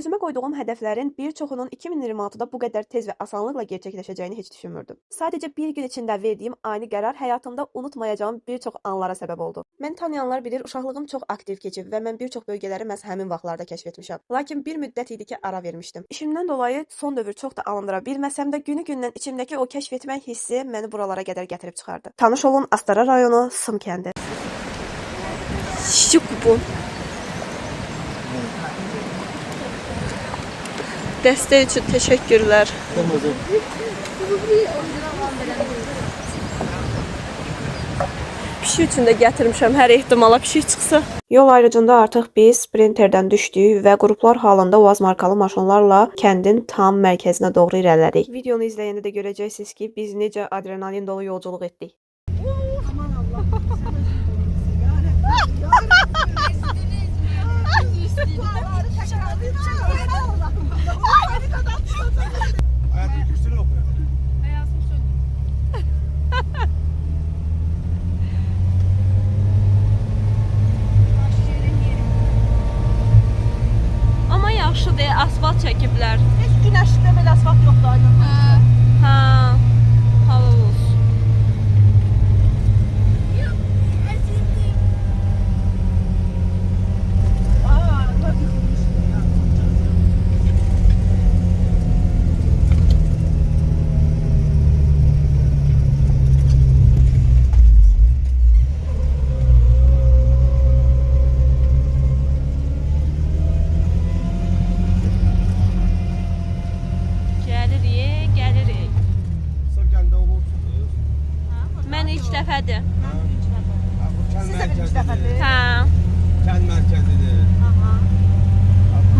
Özümə qoyduğum hədəflərin bir çoxunun 2026-da bu qədər tez və asanlıqla gerçəkləşəcəyini heç düşünmürdüm. Sadəcə bir gün içində verdiyim ani qərar həyatımda unutmayacağım bir çox anlara səbəb oldu. Mən tanıyanlar bilir, uşaqlığım çox aktiv keçib və mən bir çox bölgələri məhz həmin vaxtlarda kəşf etmişəm. Lakin bir müddət idi ki, ara vermişdim. İşimdən dolayı son dövr çox da alındıra bilməsəm də günü-gündən içimdəki o kəşf etmək hissi məni buralara qədər gətirib çıxardı. Tanış olun, Astara rayonu, Sım kəndi. Bu. Dəstək üçün təşəkkürlər. Pişik üçün də gətirmişəm, hər ehtimala pişik çıxsa. Yol ayrıcında artıq biz sprinterdən düşdük və qruplar halında UAZ markalı maşınlarla kəndin tam mərkəzinə doğru irəlilədik. Videonu izləyəndə də görəcəksiniz ki, biz necə adrenalin dolu yolculuq etdik. Aman Allah. Amma yaxşıdır, asfalt çəkiblər. Heç günəşdə belə asfalt yoxdur aynen. Hə, halal olsun. Mən ilk dəfədir. Siz də birinci dəfədir? Hə. Kənd mərkəzidir.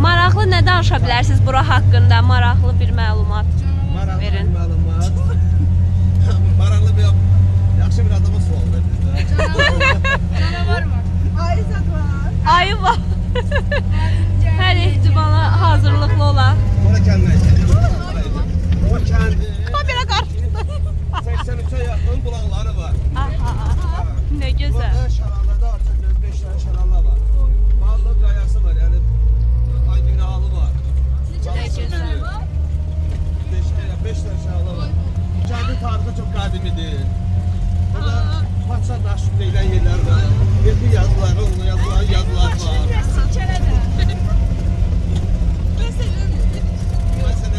Maraqlı nə danışa bilərsiniz bura haqqında? Maraqlı bir məlumat verin. Məlumat. Maraqlı bir, yaxşı bir adama sual verdiniz. Canavar mı? Ayı zad var. Ayı var. Hər ehtimala hazırlıqlı olaq. Bura kənd mərkəzidir. O kəndi Kamera qarşısında. 83'e yaxın bulaqları var. Nə gözəl. Burada şəlalada artıq 5 dənə şəlala var. Ballı qayası var, yəni ay binalı var. Nə gözəl. 5 dənə şəlala var. Kəndi tarixi çox qədimidir. Burada Paşa daşı deyilən yerlər var. Yedi yazıları, onun yazılar var. Silkələdə. Məsələn,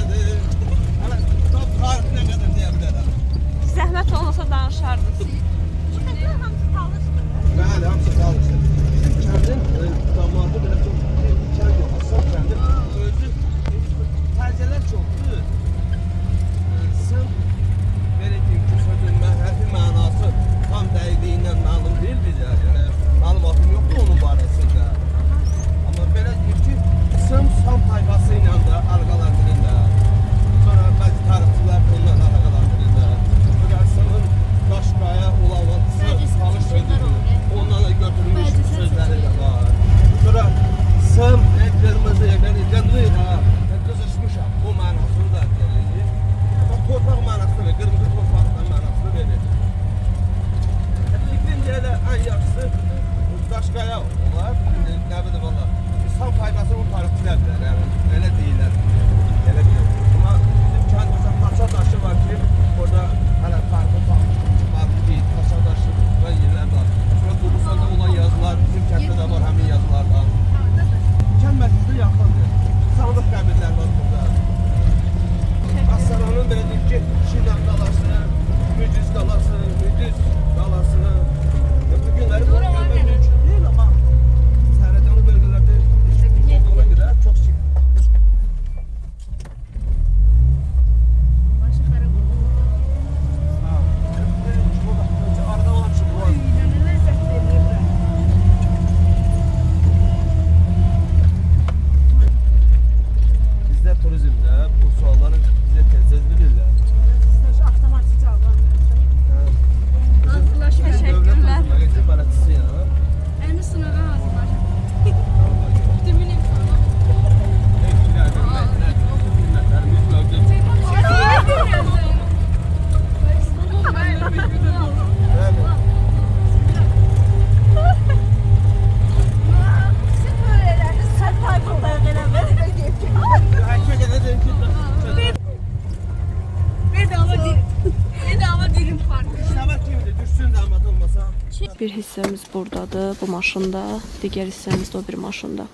Bir hissəmiz buradadır, bu maşında. Digər hissəmiz də o bir maşında.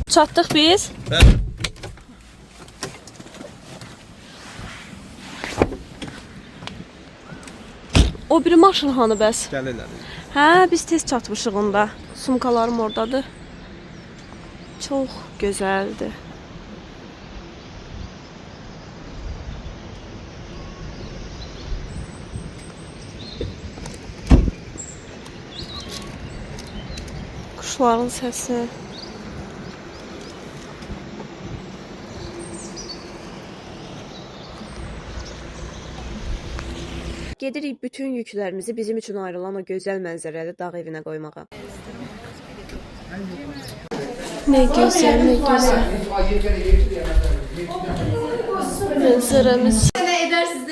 Çatdıq biz. O biri maşın hanı bəs? Gəlirlər. Hə, biz tez çatmışıq onda. Sumkalarım oradadır. Çox gözəldir. Quşların səsi. Gedirik bütün yüklərimizi bizim üçün ayrılan o gözəl mənzərəli dağ evinə qoymağa. Nə gözəl, nə gözəl. Mənzərəmiz.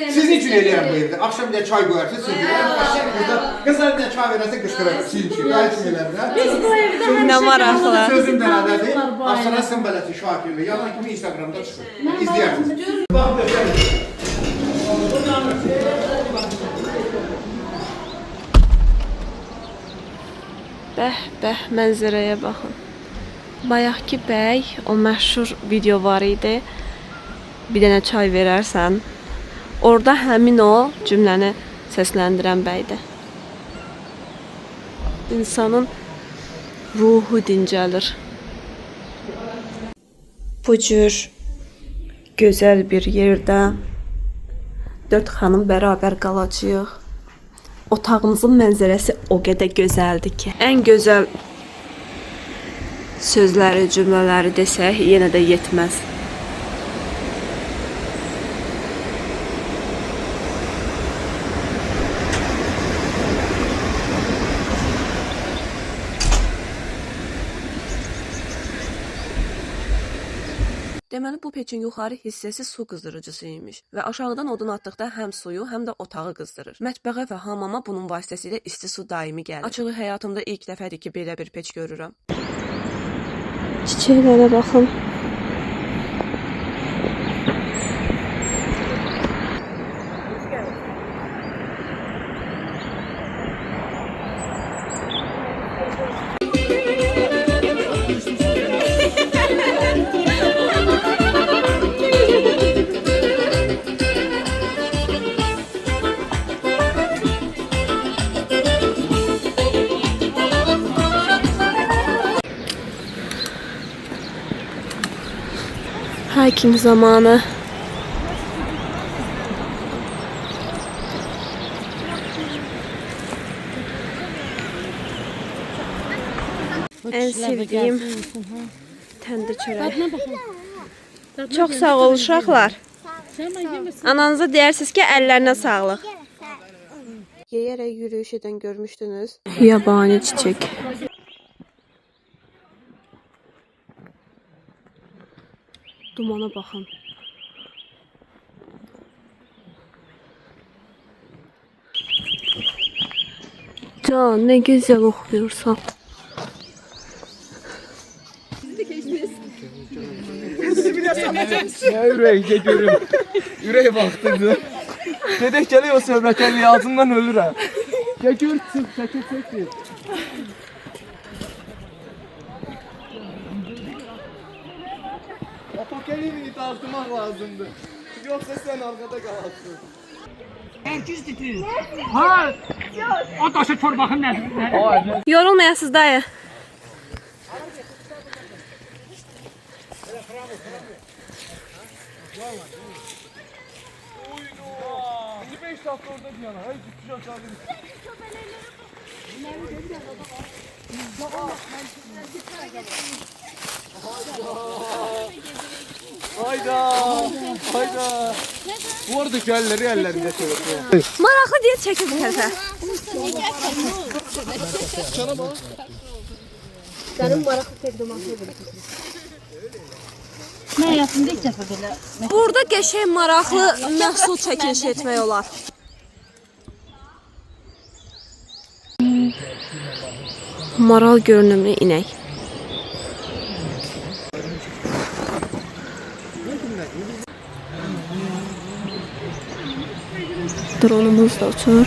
Sizin üçün eləyəm bu evdə. Axşam bir də çay qoyarsınız, siz deyirəm. Burada qızlar bir də çay verəsə qışqırır. Sizin üçün. Mən üçün eləyəm. Biz bu evdə Nə maraqlı. sözüm belədədir. Aşağıda Sınbələti Şakirli. Yalan kimi Instagramda çıxır. İzləyərsiniz. Baxın efendim. Bəh, mənzərəyə baxın. Bayaqki bəy, o məşhur video var idi. Bir dənə çay verərsən. Orada həmin o cümləni səsləndirən bəydir. İnsanın ruhu dincəlir. Bu cür gözəl bir yerdə 4 xanım bərabər qalacağıq. Otağımızın mənzərəsi o qədər gözəldir ki, ən gözəl sözləri, cümlələri desək yenə də yetməz. Deməli, bu peçin yuxarı hissəsi su qızdırıcısı imiş və aşağıdan odun atdıqda həm suyu, həm də otağı qızdırır. Mətbəxə və hamama bunun vasitəsilə isti su daimi gəlir. Açığı həyatımda ilk dəfədir ki, belə bir peç görürəm. Çiçəklərə baxın. Hiking zamanı. En sevdiğim təndir çörəyi. Çox sağ ol uşaqlar. Ananıza deyirsiniz ki, əllərinə sağlıq. Yeyərək yürüyüş edən görmüşdünüz. Yabani çiçək. Dumana baxın. Can, nə gözəl oxuyursan. Ya ürək görüm. Ürək vaxtıdır. Dedək gəlir o söhbətəli ağzından ölürəm. Ya gör çıx, çəkil. Apokalipini tartmaq lazımdır. Yoxsa sən arqada qalarsın. Herkes titriyor. Ha! O taşı çorbakın ne? Yorulmayasınız dayı. Şimdi 5 dakika orada bir yana. Hayır tutmuş aşağıda. Hayda. Bu aradaki ellerinde çevirdi. Maraqlı deyə çəkib bu tərəfə. Sənin maraqlı təqdimatı. Mən həyatımda ilk dəfə belə. Burada qəşəng maraqlı məhsul çəkilişi etmək olar. Maral görünümlü inək. Dronumuz da uçur.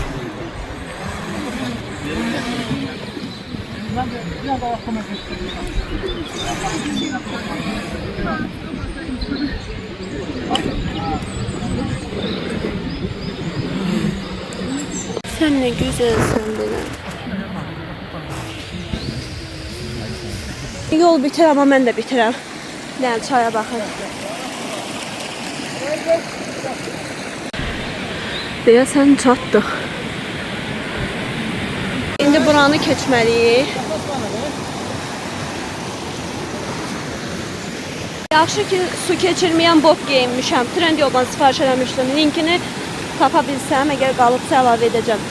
Sen ne güzelsin belə. Yol bitir amma mən də bitirəm. Yəni çaya baxın. Deyəsən çatdıq. İndi buranı keçməliyik. Yaxşı ki, su keçirməyən bot geyinmişəm. Trendyoldan sifariş eləmişdim. Linkini tapa bilsəm, əgər qalıbsa əlavə edəcəm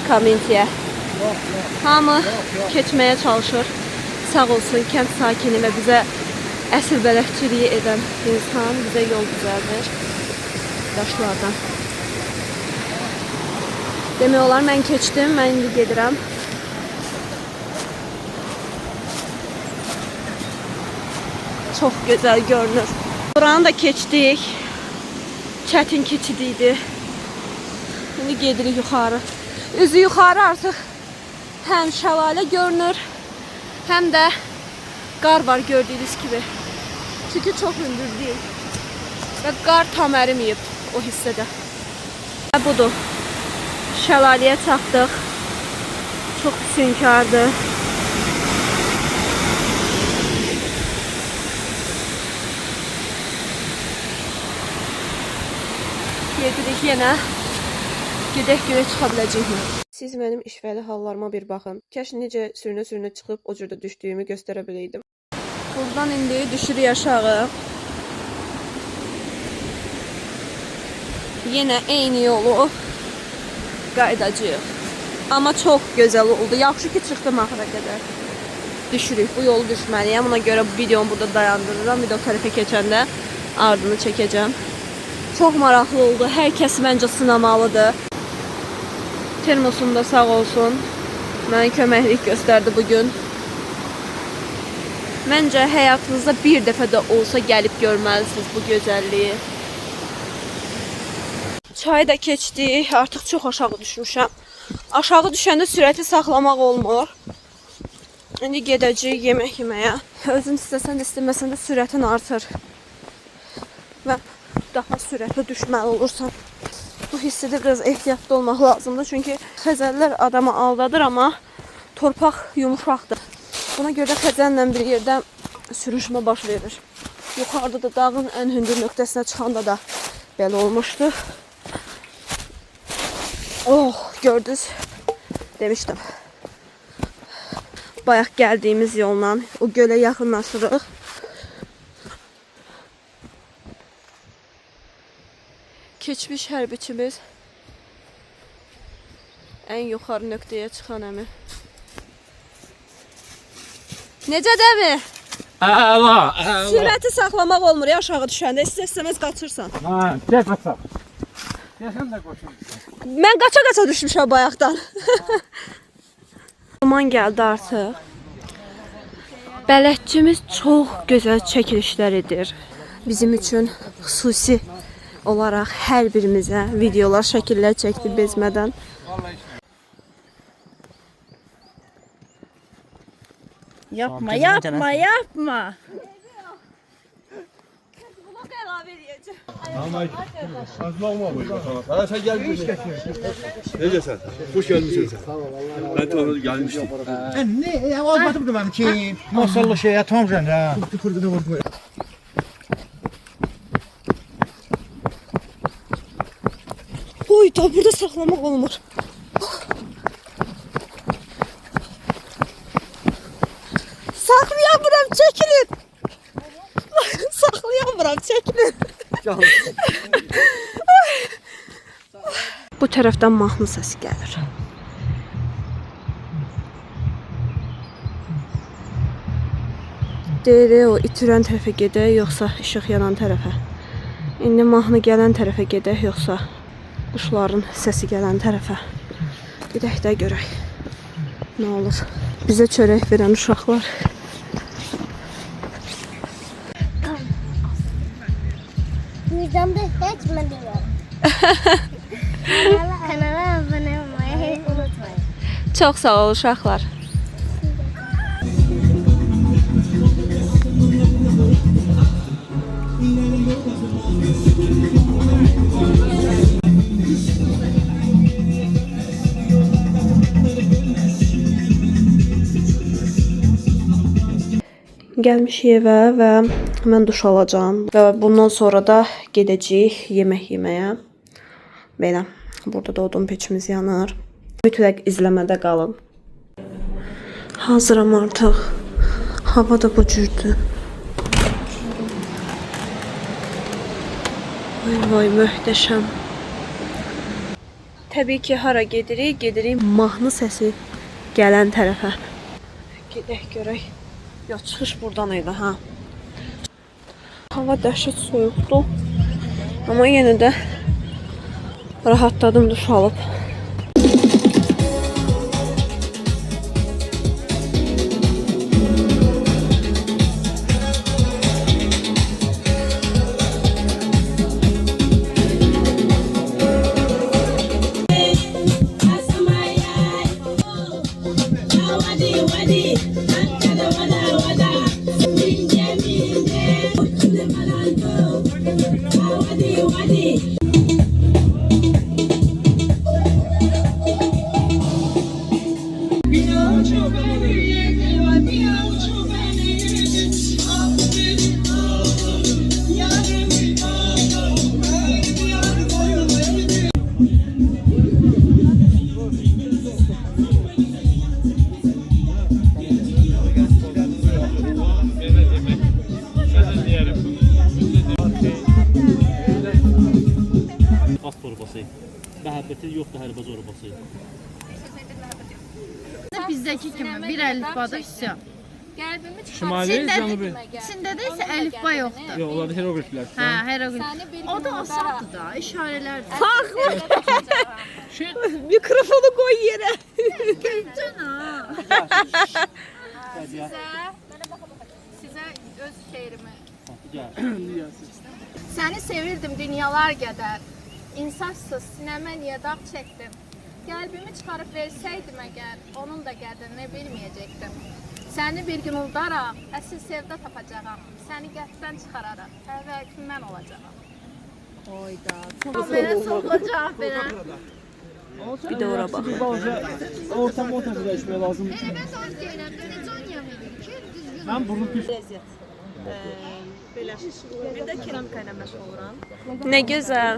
kommentiyə. Hamı keçməyə çalışır. Sağ olsun kənd sakini və bizə əsl bələdçiliyi edən insan bizə yol düzəldir. Daşlardan. Demək olar, mən keçdim, mən indi gedirəm. Çox gözəl görünür. Buranı da keçdik. Çətin keçid idi. İndi gedirik yuxarı. Üzü yuxarı artıq həm şəlalə görünür, həm də qar var gördüyünüz kimi. Çünki çox hündür deyil. Və qar tam əriməyib o hissədə. Və budur. Şəlaləyə çatdıq. Çox füsunkardır. Gedirik yenə. Gedək görək çıxa biləcəkmi? Siz mənim işvəli hallarıma bir baxın. Kəş necə sürünə-sürünə çıxıb o cürdə düşdüyümü göstərə biləydim. Buradan indi düşürük aşağı. Yenə eyni yolu qaydacağıq. Amma çox gözəl oldu. Yaxşı ki, çıxdım axıra qədər. Düşürük. Bu yolu düşməliyəm. Ona görə bu videomu burada dayandırıram. Bir də o tərəfə keçəndə ardını çəkəcəm. Çox maraqlı oldu. Hər kəs məncə sınamalıdır. Termosum da sağ olsun. Mənə köməklik göstərdi bugün. Məncə həyatınızda bir dəfə də olsa gəlib görməlisiniz bu gözəlliyi. Çayı da keçdik. Artıq çox aşağı düşmüşəm. Aşağı düşəndə sürəti saxlamaq olmur. İndi gedəcəyik yemək yeməyə. Özün istəsən də istəməsən də sürətin artır. Və daha sürətlə düşməli olursan. Bu hissədə biraz ehtiyatlı olmaq lazımdır. Çünki xəzəllər adamı aldadır, amma torpaq yumuşaqdır. Buna görə də xəzəllə bir yerdə sürüşmə baş verir. Yuxarıda da dağın ən hündür nöqtəsinə çıxanda da belə olmuşdu. Oh, gördünüz. Demişdim. Bayaq gəldiyimiz yolla o gölə yaxınlaşırıq. Keçmiş hərbiçimiz ən yuxarı nöqtəyə çıxan əmi. Necə dəmi? Əla. Sürəti saxlamaq olmur ya aşağı düşəndə. İstəsəməz qaçırsan. Ha, gəl qaçaq. Gəlsən də qoşun. Mən qaça-qaça düşmüşəm bayaqdan. Zaman gəldi artıq. Bələdçimiz çox gözəl çəkilişlər edir. Bizim üçün xüsusi olaraq hər birimizə videolar, şəkillər çəkdi bezmədən. Yapma, yapma, yapma. Vlog əlavə edəcəm. Ha, sen gel buraya. Necəsən? Hoş gelmişsin sen. Sağ ol, Allah. Ben tanıdım, gelmiştim. Ne? Ya olmadı benim ki. Masallı şey atam sen ha. Tıkırdı vurdu. Oy, da burada saxlamaq olmur. Saxlayamıram, çəkilin. Saxlayamıram, çəkilin. Bu tərəfdən mahnı səsi gəlir. Deyir, o itirən tərəfə gedək, yoxsa işıq yanan tərəfə. İndi mahnı gələn tərəfə gedək, yoxsa quşların səsi gələn tərəfə. Gedək də görək. Nə olur? Bizə çörək verən uşaqlar. Duyacağım da hiç mi diyor? Çox sağ ol uşaqlar. Gəlmişik evə və mən duş alacağam və bundan sonra da gedəcəyik yemək yeməyə. Belə, burada da odun peçimiz yanır. Mütləq izləmədə qalın. Hazıram artıq. Hava da bu cürdür. Vay vay, möhtəşəm. Təbii ki, hara gedirik? Gedirik mahnı səsi gələn tərəfə. Gedək görək. Ya çıxış buradan idi, ha. Hava dəhşət soyuqdur. Amma yenə də rahatladım duş alıb. At torbası. Məhəbbətin yoxdur hərbə zorbası. Bizdeki kimi bir əlifbada üsyan. Qəlbimi Şimali, cənubi. İçində də isə əlifba yoxdur. Yox, onlar hieroqliflər. Hə, hieroqlif. O da asandır da, işarələrdir. Mikrofonu qoy yerə. Gülcən ha. Sizə öz xeyrimi. Gəl. Səni sevirdim dünyalar qədər. İnsafsız sinəmə niyə dağ çəkdim? Qəlbimi çıxarıb versəydim əgər, onun da qədrini bilməyəcəkdim. Səni bir gün uldaraq, əsl sevda tapacağam. Səni qəlbdən çıxararaq, əvvəlki mən olacağam. Oyda. Belə soğuğa cavab verən. Bir də ora bax. Ortam dəyişmək lazımdır. Mən də öz deyirəm, belə can yemirəm ki, düzgün. Mən burnu pis. Belə. Bir də keramika ilə məşğul oluram. Nə gözəl.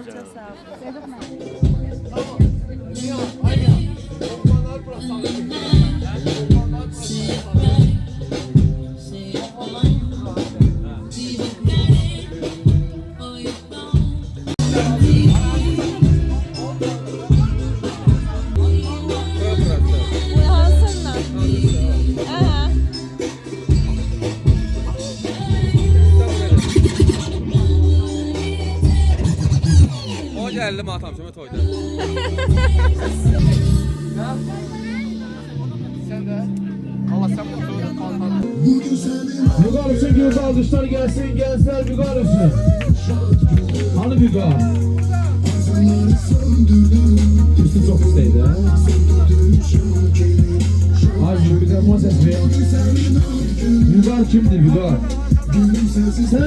O gəldi matam kimi toyda. Bügar için gibi alkışlar gelsin, gençler Bügar için. Hani Bügar? Üstü çok isteydi ha? Hacı bir de Moses Bey. Bügar kimdir Bügar?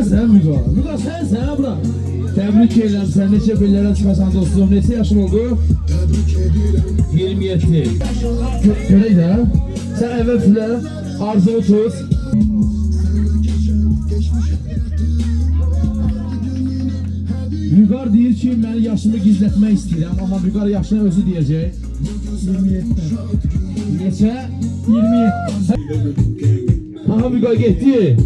Sen Bügar. Bügar sen abla. Tebrik ederim, sen neçə bellere çıkasan dostum. Neçə yaşın oldu? 27. Görək də. Sen evvel fülə, arzunu tut. Bügar deyir ki, mən yaşımı gizlətmək istəyirəm, amma Bügar yaşını özü deyəcək. 27. Neçə? 27. Aha Bügar getdi.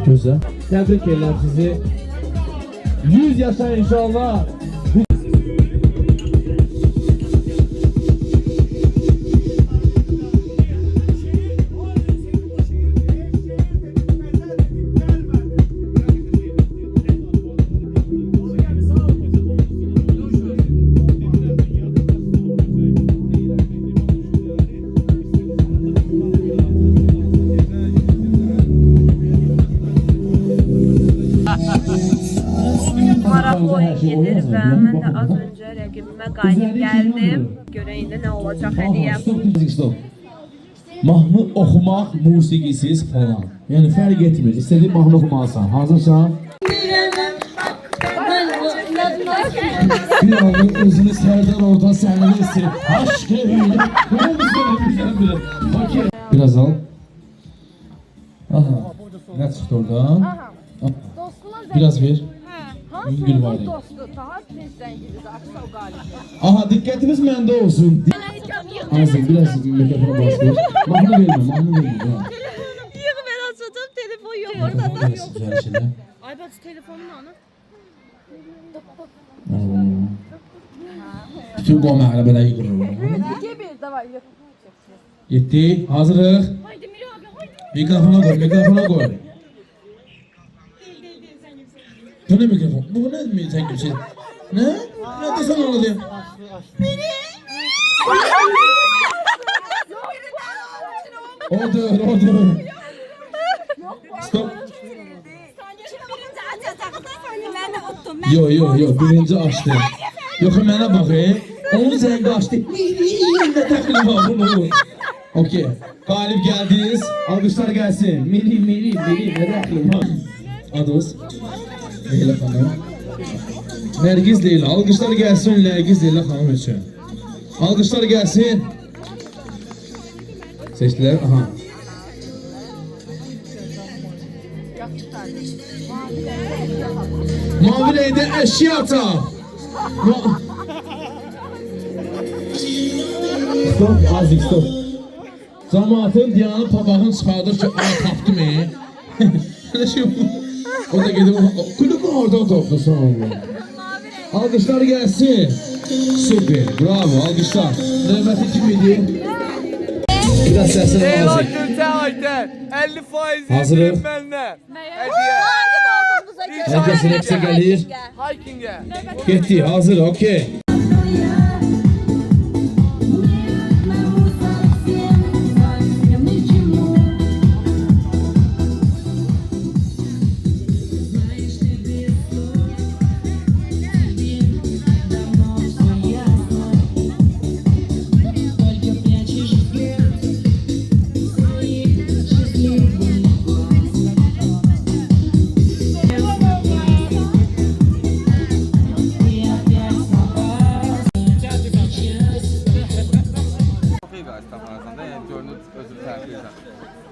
Güzel. Tebrik ederim sizi. 100 yaşa inşallah. gedir və mən də az öncə rəqibimə qalib gəldim. Görək indi nə olacaq hədiyyəm. Stop. Mahnı oxumaq musiqisiz falan. Yəni fərq etmir. İstədiyin mahnı oxumalısan. Hazırsan? Bir anın özünü Sərdar oradan səhnədə istəyir. Aşkı hüylə. Okey. Biraz al. Aha. Nə çıxdı oradan? Biraz ver. Üngül var ya. Aha, diqqətimiz məndə olsun. Azim, biraz mikrofona bas ver. Mahnı vermə. Yox, mən açacağım, telefon yox orada. Ay bak telefonun anı. Bütün qom ərəbələri qırır. Yetti, hazırıq. Mikrofona qoy. Bu ne mikrofon? Bu ne mi sen kimsin? Ne? Ne desem anladım. Odur. Stop. Yok, birinci açtı. Yok, mənə bax, onun zəngi açtı. Nə təqlim var bunu? Okey, qalib gəldiniz. Alqışlar gəlsin. Meri, nə təqlim var? Adınız? Leyla xanım. Nərgiz Leyla. Alqışlar gəlsin Nərgiz Leyla xanım üçün. Alqışlar gəlsin. Seçdilər. Aha. Mavi rəngdə əşya ata. Stop. Cəmaatın diyanı papağını çıxardır ki, tapdım Nə şey bu? O da gedib, kulübü oradan toplasın Allah. Alqışlar gəlsin. Süper, bravo, alqışlar. Növbəti kim idi? Biraz səsin lazım. Ayten 50% Hazırıq. məndən. Herkesin hepsi gəlir. Hiking'e. Getdi, hazır, okey.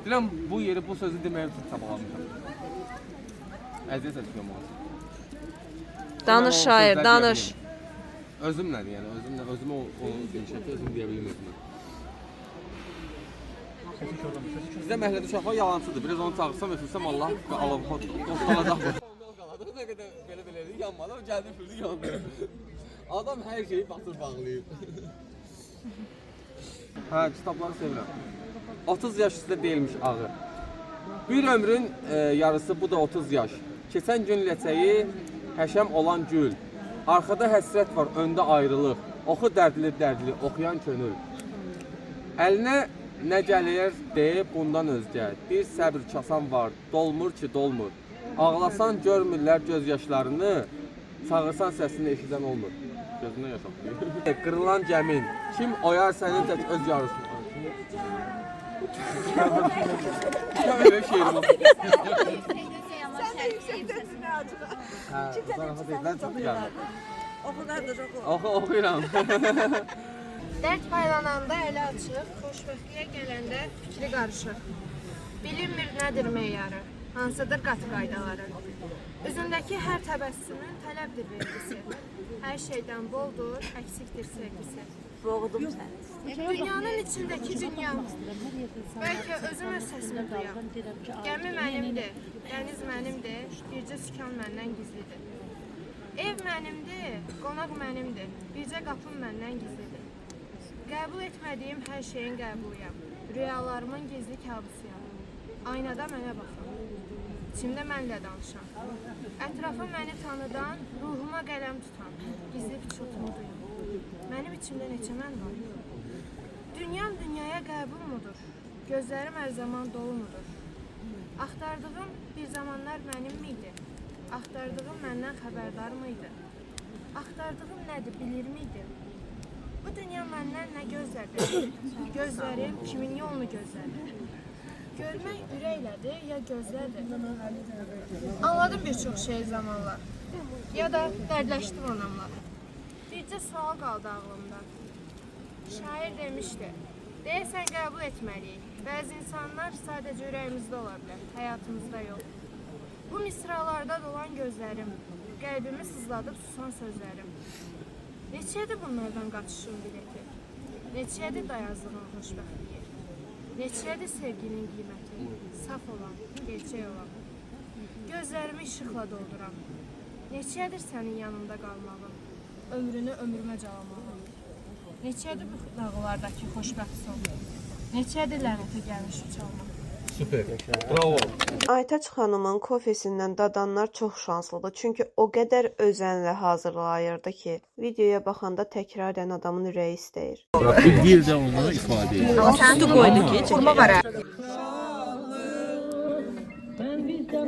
Diləm bu yeri, bu sözü deməyə çox çabalamışam. Əziyyət çəkirəm onu. Danış şair, danış. Özümlə yəni, özümə onu şəkil özüm deyə bilmirdim. Bizdə məhəllədə uşaq var, yalancıdır. Biraz onu çağırsam, ötürsəm Allah qostalacaq. Ne qədər belə yanmadı, o gəldi fürdü yandı. Adam hər şeyi batır bağlayıb. Hə, kitabları sevirəm. 30 yaş üstə deyilmiş ağı. Bir ömrün yarısı, bu da 30 yaş. Keçən gün ləçəyi, həşəm olan gül. Arxada həsrət var, öndə ayrılıq. Oxu dərdli, oxuyan könül. Əlinə nə gəlir deyib bundan özgə. Bir səbir kasan var, dolmur ki dolmur. Ağlasan görmürlər göz yaşlarını, çağırsan səsini eşidən olmur. Gözünə yaşam. Qırılan gəmin, kim oyar sənin tək öz yarısını? Böyle şiirim o. Sen de yüksek sesini acıla. Zarafat edilen çok geldi. Oku kardeş oku. Okuyuram. Dərd paylananda əli açıq, xoşbəxtliyə gələndə fikri qarışıq. Bilinmir nədir meyarı, hansıdır qatı qaydaları. Üzündəki hər təbəssümün tələbdir vergisi. Hər şeydən boldur, əksikdir sevgisi. Boğdum səni. Dünyanın içindəki dünya, bəlkə özüm öz səsimi duyam. Gəmi mənimdir, dəniz mənimdir, bircə sükan məndən gizlidir. Ev mənimdir, qonaq mənimdir, bircə qapım məndən gizlidir. Qəbul etmədiyim hər şeyin qəbuluyam, rüyalarımın gizli kabusuyam. Aynada mənə baxın, içimdə mənlə danışan. Ətrafa məni tanıdan, ruhuma qələm tutan, gizli pıçıltımı duyun. Mənim içimdə neçə mən var? Dünyam dünyaya qəbul mudur? Gözlərim hər zaman dolu mudur? Axtardığım bir zamanlar mənim miydi? Axtardığım məndən xəbərdar mıydı? Axtardığım nədir, bilirmiydim? Bu dünya məndən nə gözlədir? Gözlərim kimin yolunu gözlədir? Görmək ürəklədir, ya gözlədir? Anladım bir çox şey zamanla. Ya da dərdləşdim anamla. Bircə sual qaldı ağlımda. Şair demişdi, deyəsən qəbul etməliyik. Bəzi insanlar sadəcə ürəyimizdə ola bilər, həyatımızda yox. Bu misralarda dolan gözlərim, qəlbimi sızladıb susan sözlərim. Neçədir bunlardan qaçışın bileti? Neçədir dayazlığın xoşbəxtliyi? Neçədir sevginin qiyməti? Saf olan, gerçək olan. Gözlərimi işıqla dolduram. Neçədir sənin yanında qalmağın? Ömrünü ömrümə calamağın. Neçədir bu dağlardakı xoşbəxt son? Neçədir lənətə gəlmiş uçalmaq? Süper. Bravo. Aytaç xanımın kofesindən dadanlar çox şanslıdır. Çünki o qədər özənlə hazırlayırdı ki, videoya baxanda təkrar edən adamın ürəyi istəyir. Bir dil də onu ifadə edir. Amma sən tu qoydu ki, xurma var. Sen bizden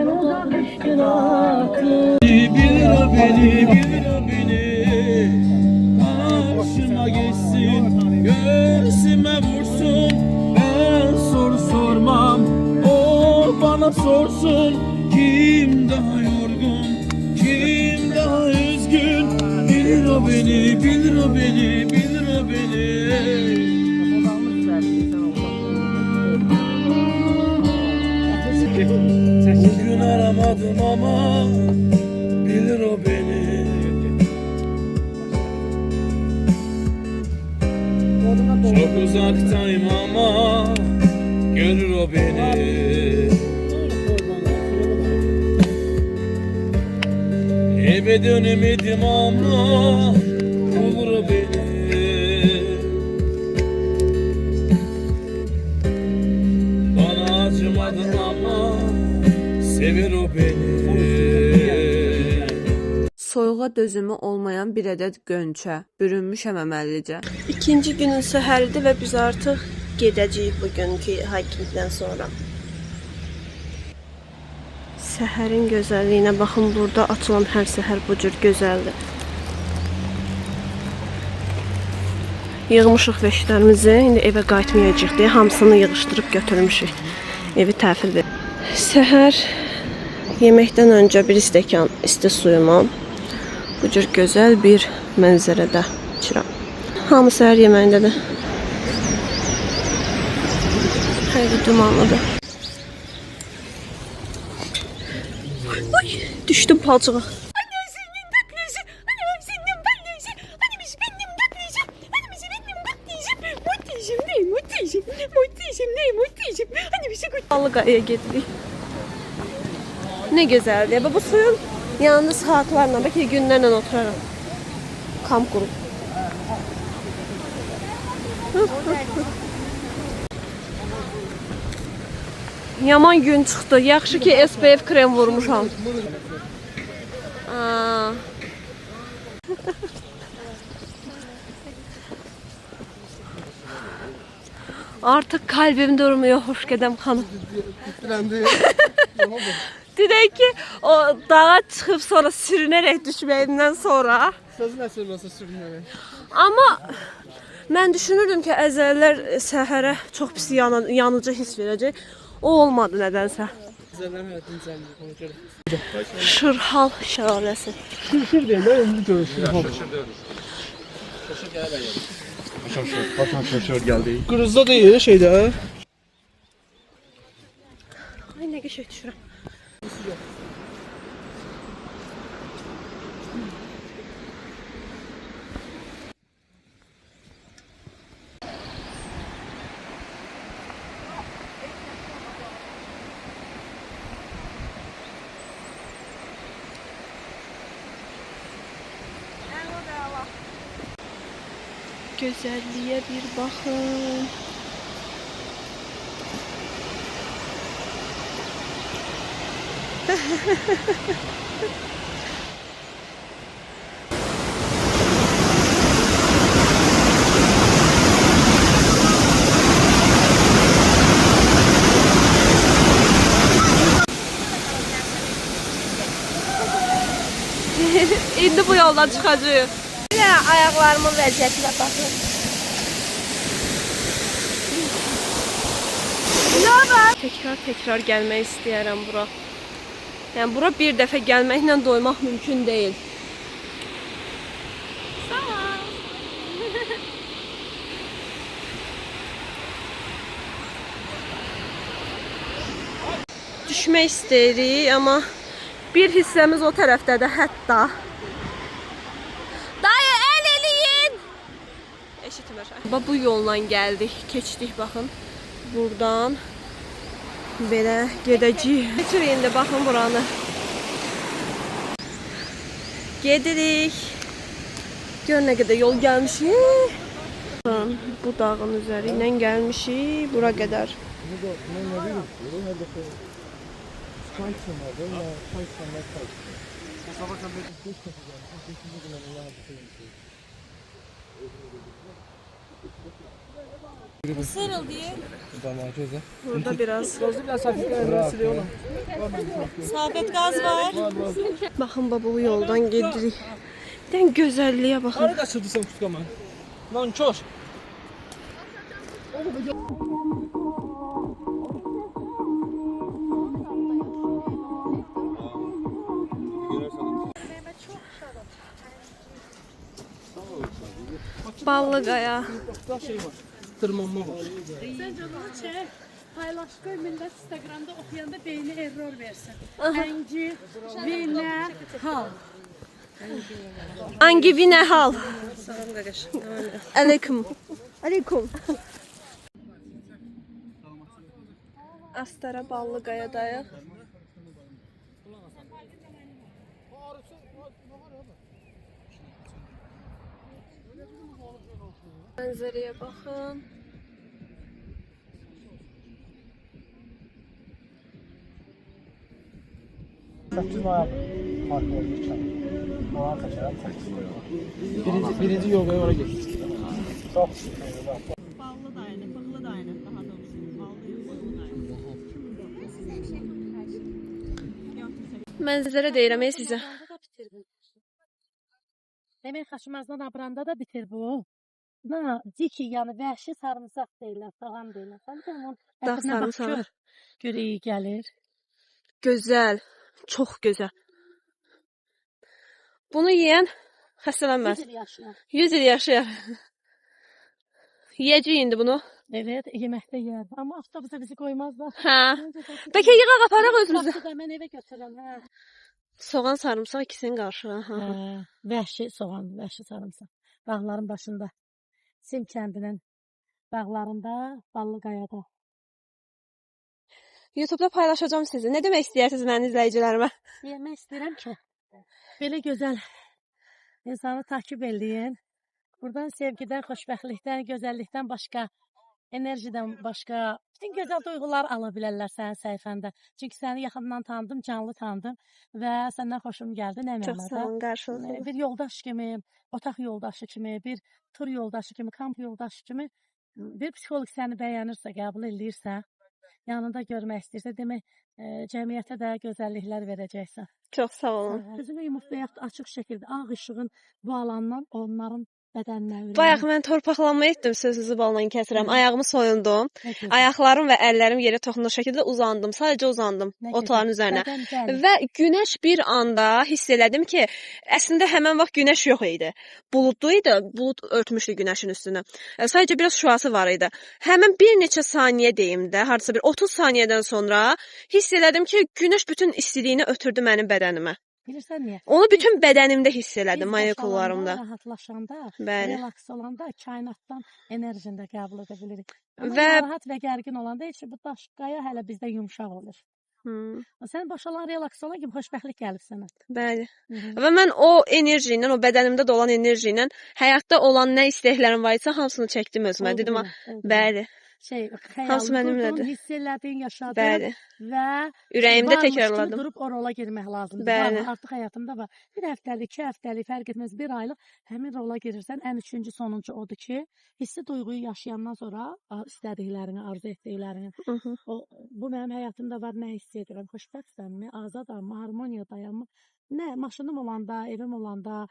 uzak düştün artık. Bilir o beni, bilir o beni. Karşıma geçsin, göğsüme vursun. Ben soru sormam, o bana sorsun. Kim daha yorgun, kim daha üzgün? Bilir o beni, bilir o beni, bilir o beni. Bugün aramadım ama bilir o beni. Çok uzaktayım ama görür o beni. Eve dönemedim ama bulur o beni. Bana acımadı ama sever o beni. Soyuğa dözümü olmayan bir ədəd gönçə, bürünmüşəm əməllicə. İkinci günün səhəridir və biz artıq gedəcəyik bugünkü hikingdən sonra. Səhərin gözəlliyinə baxın, burada açılan hər səhər bu cür gözəldir. Yığmışıq veşlərimizi, indi evə qayıtmayacağıq deyə hamısını yığışdırıb götürmüşük. Evi təhvil verir. Səhər yeməkdən öncə bir stəkan isti suyumu bu cür gözəl bir mənzərədə içirəm. Hamı səhər yeməyindədir. Hər bir dumanlıdır. Ay, düşdüm palçığa. Alıqaya gedirik. Ne güzeldi. Bu suyun yanında saatlarla, belki günlərlə oturarım. Kamp qurup. Yaman gün çıxdı. Yaxşı ki SPF krem vurmuşam. Artık kalbim durmuyor Xoşgədəm xanım. Dedək ki, o dağa çıxıb sonra sürünərək düşməyindən sonra. Sözün əsirməsi sürünməyək. Amma mən düşünürdüm ki, əzəllər səhərə çox pis yanıcı hiss verəcək. O olmadı nədənsə. Əzəllərin həyatını səmdir, ona görə. Şırhal şəlaləsi. Şır deyil, mən indi görüşürəm. Şır gəldi. Qırızda deyil, şeydə. Ay, nə qəşəng düşürəm. Gözəlliyə bir baxın. İndi bu yoldan çıxacağıq. Bir də ayaqlarımın vəziyyətinə baxın. Təkrar gəlmək istəyərəm bura. Yəni bura bir dəfə gəlməklə doymaq mümkün deyil. Düşmək istəyirik, amma bir hissəmiz o tərəfdədir hətta. Dayı, əl eləyin! Eşitmir. Bu yolla gəldik, keçdik baxın. Buradan belə gedəcəyik. Keçir indi baxın buranı. Gedirik. Gör nə qədər yol gəlmişik. Bu dağın üzəri ilə gəlmişik bura qədər. Burada biraz Sabit qaz var. baxın bu yoldan gedirik. Bir dənə gözəlliyə baxın. Hara qaçırdırsan kutqaman? Nankor. Ballıqaya. Tırmanma var. Səncə bunu çək, paylaş qoy, millət Instagramda oxuyanda beyni error versin. Əngi, vinə, hal. Angivinə hal. Salam qardaş. Aleyküm. Aleyküm. Astara Ballıqayadayıq. Mənzərəyə baxın. Birinci yolda oraya geçtik. Mənzərə deyirəm sizə. Demək Xaçmazdan Abranda da bitir bu. Na, diki yəni vəhşi sarımsaq deyirlər, sağan deyirlər. Sən onun Dağ ətinə bax sarımsağı. gör. Gör iyi gəlir. Gözəl. Çox gözəl. Bunu yeyən xəstələnməz. 100 yaşına. 100 il yaşayar. Yeyəcək indi bunu. Evet, yeməkdə yer. Amma avtobusa bizi qoymazlar. Hə. Bəlkə yığaq aparaq özümüzə. Vaxtı da mən evə götürürəm, hə. Soğan, sarımsaq ikisini qarşı. Hə, vəhşi soğan, vəhşi sarımsaq. Bağların başında. Sim kəndinin bağlarında, Ballıqayada. YouTube-da paylaşacağım sizi. Nə demək istəyirsiniz mənim izləyicilərimə? Demək istəyirəm ki, belə gözəl insanı takip eləyin. Buradan sevgidən, xoşbəxtlikdən, gözəllikdən başqa, enerjidən başqa, bütün gözəl duyğular ala bilərlər sənin səhifəndə. Çünki səni yaxından tanıdım, canlı tanıdım və səndən xoşum gəldi. Nə Çox sağ olun, qarşınızda. Bir yoldaş kimi, otaq yoldaşı kimi, bir tur yoldaşı kimi, kamp yoldaşı kimi bir psixoloq səni bəyənirsə, qəbul eləyirsə, yanında görmək istəyirsə, demək cəmiyyətə də gözəlliklər verəcəksən. Çox sağ olun. Üzünü yumub və yaxud açıq şəkildə ağ işığın bu alandan onların bədəninə ürəyir. Bayaq mən torpaqlanma etdim, sözünüzü balla kəsirəm. Ayağımı soyundum. Ayaqlarım və əllərim yerə toxunur şəkildə uzandım. Sadəcə uzandım otların üzərinə. Və günəş bir anda hiss elədim ki, əslində həmin vaxt günəş yox idi. Buludlu idi, bulud örtmüşdü günəşin üstünü. Sadəcə biraz şüası var idi. Həmin bir neçə saniyə deyim də, hardasa bir 30 saniyədən sonra hiss elədim ki, günəş bütün istiliyini ötürdü mənim bədənimə. Bilirsən niyə? Onu bütün bədənimdə hiss elədim, molekullarımda. Rahatlaşanda, Bəli. relaks olanda kainatdan enerjini də qəbul edə bilirik. Amma Və narahat və gərgin olanda heç bu daşqaya hələ bizdə yumşaq olur. Sən boşalan, relaks olan kimi xoşbəxtlik gəlib sənə. bəli. Və mən o enerji ilə, o bədənimdə dolan enerji ilə həyatda olan nə istəklərim var isə hamısını çəkdim özümə. Dedim, bəli. Hansı xəyalını mənimlədir? qurdun, hiss elədin, yaşadın Bəli. və Ürəyimdə varmış kimi təkrarladım. durub o rola girmək lazımdır. Bəli. Var, artıq həyatımda var. Bir həftəlik, 2 həftəlik, fərq etməz, 1 aylıq həmin rola girirsən. Ən üçüncü, sonuncu odur ki, hissi duyğuyu yaşayandan sonra istədiklərini, arzu etdiklərini. Bu mənim həyatımda var, nə hiss edirəm? Xoşbəxtəmmi, azadamı, harmoniyadayamı? Nə, maşınım olanda, evim olanda,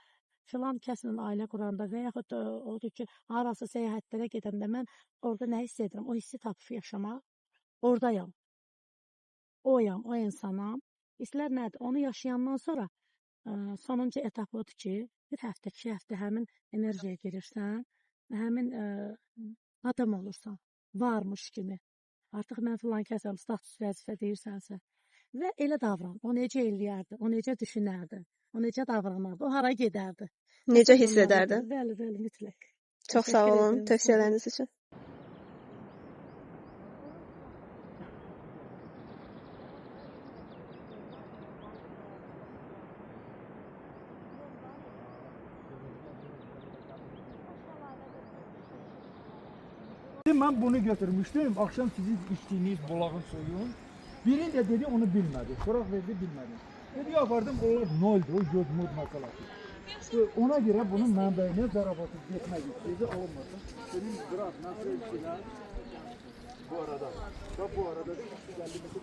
filan kəslə ailə quranda və yaxud da odur ki, harası səyahətlərə gedəndə mən orada nə hiss edirəm? O hissi tapıb yaşamaq. Oradayam. Oyam, o insanam. Hisslər nədir? Onu yaşayandan sonra sonuncu etap odur ki, bir həftə, 2 həftə həmin enerjiyaya girirsən, həmin adam olursan, varmış kimi. Artıq mən filan kəsəm, status vəzifə deyirsənsə və elə davran. O necə eləyərdi? O necə düşünərdi? O necə davranardı? O hara gedərdi? Necə hiss edərdi? Bəli, bəli, mütləq. Çox sağ olun tövsiyələriniz üçün. Ben bunu götürmüştüm. Akşam sizin içtiğiniz bulağın suyun. Biri de dedi onu bilmedi. Sorak verdi bilmedi. Dedi yapardım onlar ne oldu? O gözmüz meselesi. Ona göre bunun mənbəyinə zarafatı getmək istəyəcə alınmasın. Dedim bırak nasıl işçilər bu arada. Ve bu arada da işçilerimizi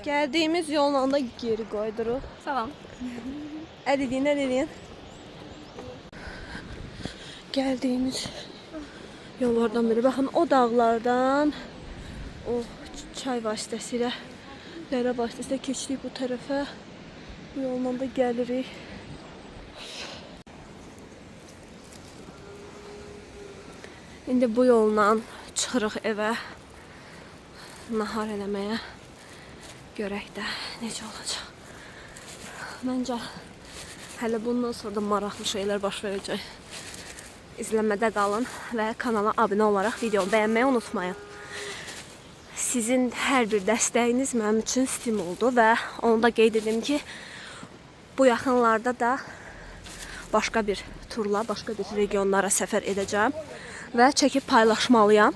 Gəldiyimiz yolla da geri qoyduruq. Salam. Əliyin, əliyin. Gəldiyimiz yollardan biri. Baxın, o dağlardan o çay vasitəsilə, dərə vasitəsilə keçdik bu tərəfə. Bu yolla da gəlirik. İndi bu yolla çıxırıq evə. Nahar eləməyə. Görək də necə olacaq. Məncə hələ bundan sonra da maraqlı şeylər baş verəcək. İzləmədə qalın və kanala abunə olaraq videonu bəyənməyi unutmayın. Sizin hər bir dəstəyiniz mənim üçün stimuldur və onu da qeyd edim ki, bu yaxınlarda da başqa bir turla, başqa bir regionlara səfər edəcəm və çəkib paylaşmalıyam.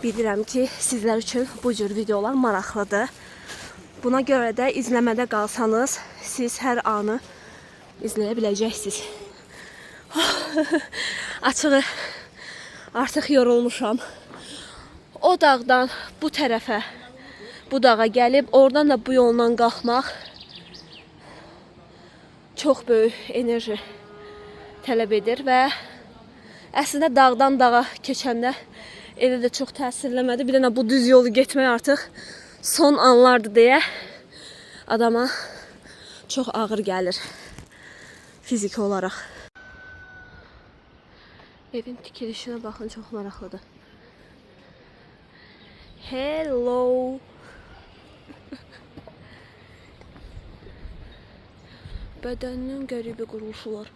Bilirəm ki, sizlər üçün bu cür videolar maraqlıdır. Buna görə də izləmədə qalsanız, siz hər anı izləyə biləcəksiniz. Açığı artıq yorulmuşam. O dağdan bu tərəfə, bu dağa gəlib, oradan da bu yolla qalxmaq çox böyük enerji tələb edir və əslində dağdan dağa keçəndə elə də çox təsirləmədi. Bir dənə bu düz yolu getmək artıq son anlardır deyə adama çox ağır gəlir fiziki olaraq. Evin tikilişinə baxın, çox maraqlıdır. Hello. Bədənin qəribə quruluşu var.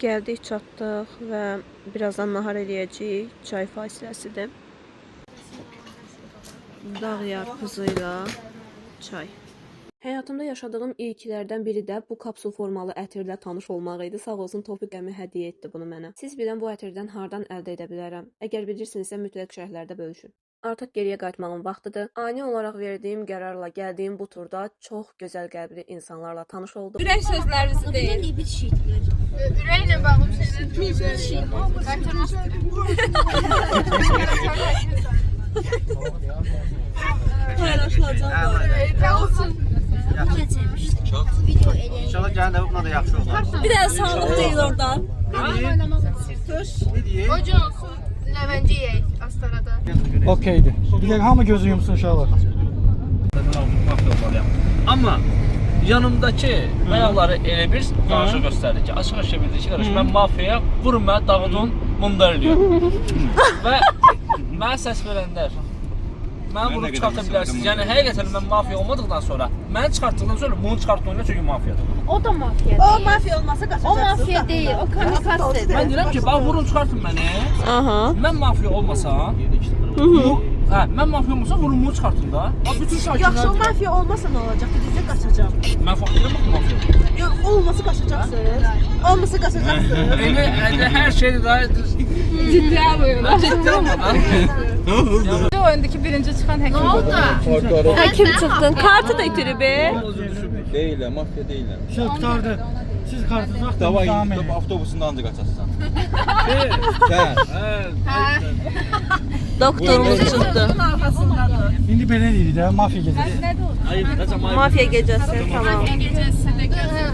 Gəldik, çatdıq və birazdan nahar eləyəcəyik. Çay fasiləsidir. Dağ yarpızıyla çay. Həyatımda yaşadığım ilklərdən biri də bu kapsul formalı ətirlə tanış olmaq idi. Sağ olsun Tofiq əmi hədiyyə etdi bunu mənə. Siz bilən bu ətirdən hardan əldə edə bilərəm? Əgər bilirsinizsə mütləq şərhlərdə bölüşün. Artıq geriyə qayıtmağın vaxtıdır. Ani olaraq verdiyim qərarla gəldiyim bu turda çox gözəl qəlbli insanlarla tanış oldum. Ürək sözlərinizi deyin. Ürəklə bağlı şeylər İnşallah gələn dəfə buna da yaxşı olar. Bir də sağlıq deyil oradan. Hoca olsun, Levənci yeyək Astarada. Okeydi. Bir de hamı gözü yumsun inşallah. Amma yanımdakı ayaqları elə bir qarşı göstərdi ki, açıq-açıq bildi ki, qardaş, mən mafiyaya vurun mənə dağıdın, mundar eləyəm. Və mənə səs verəndər, mənə vurub çıxarta bilərsiniz. Yəni, həqiqətən mən mafiya olmadıqdan sonra, məni çıxartdıqdan sonra bunu çıxartmayınlar çünki mafiyadır. O da mafiya deyil. O mafiya olmasa qaçacaqsın. O mafiya deyil, o kamikasidir. Mən deyirəm ki, bax vurun çıxartın məni. Mən mafiya olmasam, Hə, mən mafiyam olsa vurumumu çıxartın da. Bütün sakinlər. Yaxşı, o mafiya olmasa nə olacaq? Dedicə qaçacaq. Mən fakirəm axı mafiya. Yox, olması qaçacaqsınız. Olmasa qaçacaqsınız. Elə hər şeydə də Ciddiyə buyurun. ciddi olmadan. Bu oyundakı birinci çıxan həkim. Nə oldu? Həkim çıxdın, kartı da itirib. Deyiləm, mafya deyiləm. Şey qutardı. Siz kartınızı Davay davam edin. gidib avtobusunda ancaq qaçasın. Doktorumuz çıxdı. İndi belə deyirik də, mafiya gecəsi. Ayıb, necə mayıb. Mafiya gecəsi, tamam. Gecəsi də gözləyir.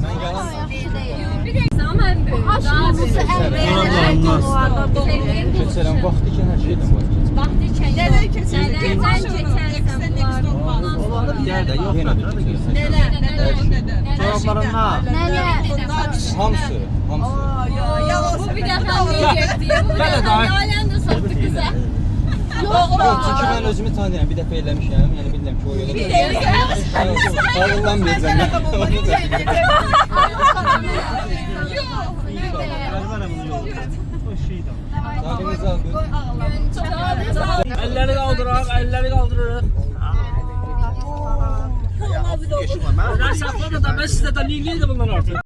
Mən yalan keçərəm, vaxt ikən hər şeydən Gəl də, yox yenə də keçərsən. Çorablarından. Hamısı, hamısı. Bu bir dəfə getdi. Belə də. Ailəndə satdı qıza. Yox, çünki mən özümü tanıyıram, bir dəfə eləmişəm, yəni bilirəm ki, o yola ağırlanmayacam mən. Əlləri qaldıraq, əlləri qaldırırıq. Mən saxladım da, mən sizə də linliyi də bundan artıq.